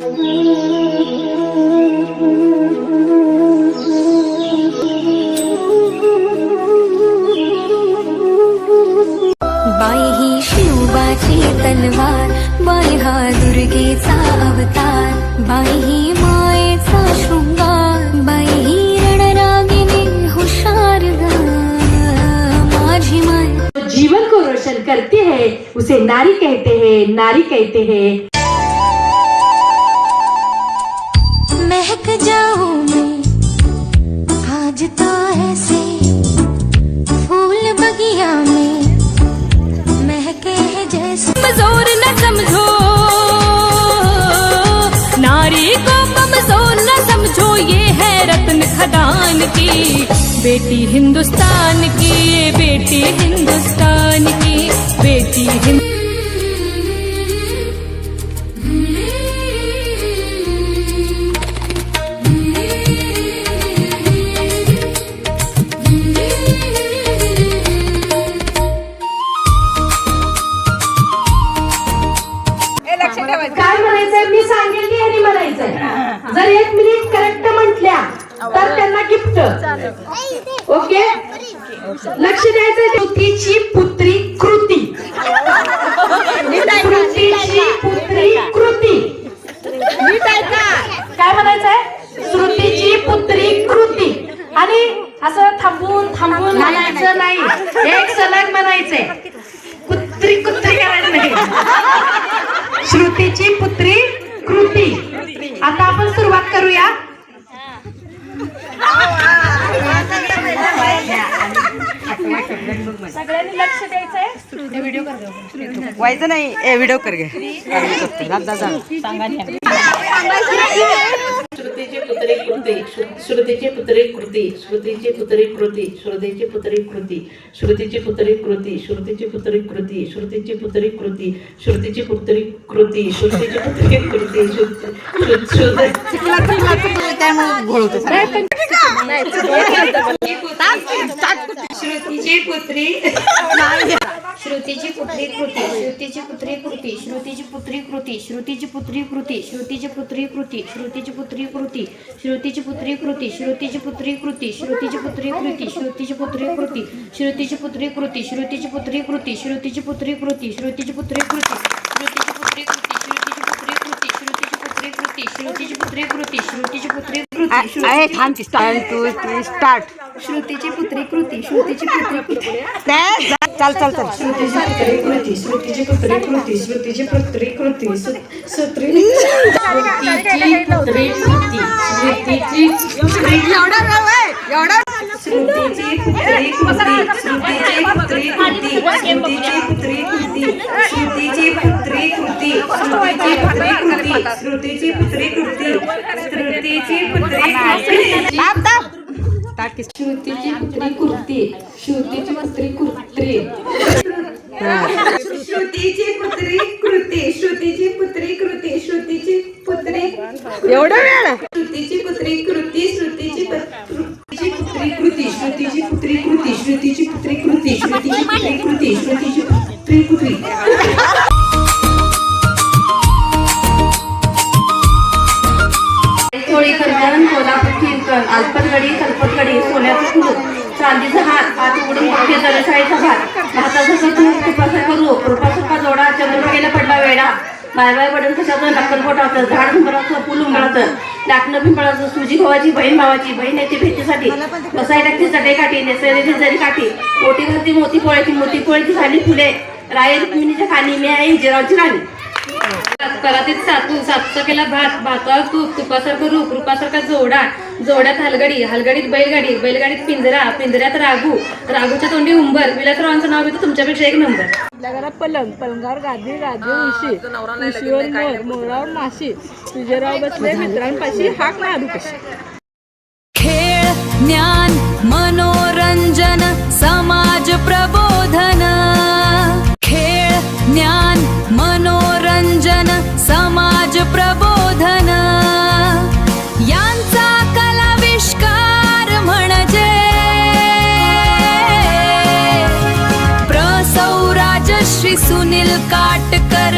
बाई ही शिवबाची तलवार, बाई हा दुर्गेचा अवतार, बाई ही मायेचा शृंगार, बाई ही रणरागिणी हुशार ग माझी माय। जीवन को रोशन करती है उसे नारी कहते हैं, नारी कहते हैं। महक जाऊं मैं आज तो ऐसे फूल बगिया में महके है जैसे। कमजोर न समझो नारी को, कमजोर न समझो, ये है रत्न खदान की बेटी हिंदुस्तान की, ये बेटी हिंदुस्तान की बेटी काय म्हणायचंय मी सांगेल की ह्यानी म्हणायचंय। जर 1 मिनिट करेक्ट म्हटल्या तर त्यांना गिफ्ट। ओके, लक्ष द्यायचंय। कृतीची पुत्री कृती, कृतीची पुत्री कृती, काय म्हणायचंय? श्रुतीची पुत्री कृती। आणि असं थांबून थांबून म्हणायचं नाही, एक सलग म्हणायचंय। पुत्री कुत्री करायचं नाही। श्रुतीची पुत्री कृती। आता आपण सुरुवात करूया। सगळ्यांनी लक्ष द्यायचंय। व्हिडिओ कर व्हायचं नाही, व्हिडिओ कर घे। श्रुतीची पुत्री कृती, श्रुतीची पुत्री कृती, श्रुतीची पुत्री कृती, श्रुतीची पुत्री कृती, श्रुतीची पुत्री कृती, श्रुतीची पुत्री कृती, श्रुतीची पुत्री कृती, श्रुतीची पुत्री कृती, श्रुतीची पुत्री कृती, श्रुतीची पुत्री, श्रुतीची पुत्री कृती, श्रुतीची पुत्री कृती, श्रुतीची पुत्री कृती, श्रुतीची पुत्री कृती, श्रुतीची पुत्री कृती, श्रुतीची पुत्री कृती, श्रुतीची पुत्री कृती, श्रुतीची पुत्री कृती, श्रुतीची पुत्री कृती, श्रुतीची पुत्री कृती, श्रुतीची पुत्री कृती, श्रुतीची पुत्री कृती, श्रुतीची पुत्री कृती, श्रुतीची पुत्री कृती, श्रुतीची पुत्री कृती, श्रुतीची पुत्री कृती, श्रुतीची पुत्री कृती, श्रुतीची पुत्री कृती, स्टार्ट। श्रुतीची पुत्री कृती, श्रुतीची पुत्री कृती, चल चल चल। श्रुतीची पुत्री कृती, श्रुतीची पुत्री कृती, श्रुतीची पुत्री कृती, श्रुतीची पुत्री कृती, श्रुतीची श्रुतीची पुत्री कृती, श्रुतीची पुत्री कृती, श्रुतीची पुत्री कृती, श्रुतीची पुत्री कृती, श्रुतीची पुत्री कृती, श्रुतीची पुत्री कृती, श्रुतीची पुत्री कृती, श्रुतीची पुत्री कृती, श्रुतीची पुत्री कृती, श्रुतीची पुत्री कृती, श्रुतीची पुत्री कृती, श्रुतीची पुत्री एवढं वेळ। श्रुतीची पुत्री कृती, श्रुतीची पुत्री कृती, श्रुतीची पुत्री कृती, श्रुतीची पुत्री कृती, श्रुतीची पुत्री कृती, श्रुतीची पुत्री कृती। थोडी कर्जन, कोल्हापूर कीर्तन, आलपतगडी, तलपतगडी, सोन्याचं कुलूप, चांदीचा हात, हात उघडून मोठे जलशाळीचा भात, भाताचा तूप, तुपासारखा रूप, रूपासारखा जोडा, चंद्रभागेला पडला वेडा, बाय पडून कशाचं नक्कल पोटाचं, झाड उंबराचं, फुल उंबराचं, लाटणं पिंपळाचं, सुजी गव्हाची, बहीण भावाची, बहीण येते भेटीसाठी, बसाय टाकते चटई काठी, नेसलेली जरी काठी, ओटीवरती मोती पोळ्याची झाली फुले, राय रुक्मिणीच्या खाणी, मी आहे हिजरावची राणी। परातीत सातचा केला भात, भातावर तूप, तुपासारखं रूप, रूपासारखा जोडा, जोड्यात हलगडी, हलगडीत बैलगाडी, बैलगाडीत पिंजरा, पिंजऱ्यात राघू, राघूच्या तोंडी उंबर, विलासरावांचं नाव घेतो तुमच्यापेक्षा 1 नंबर। आपल्या घरात पलंग, पलंगावर गादी, गादी उशी, उशीवर मोर, मोरावर माशी, विजयराव बसले मित्रांपाशी, हाक मारू कशी। खेळ, ज्ञान, मनोरंजन, समाज प्रबोधन, खेळ, ज्ञान, मनोरंजन, समाज प्रबोधन, यांचा कलाविष्कार म्हणजे प्रसौ राजश्री सुनील काटकर।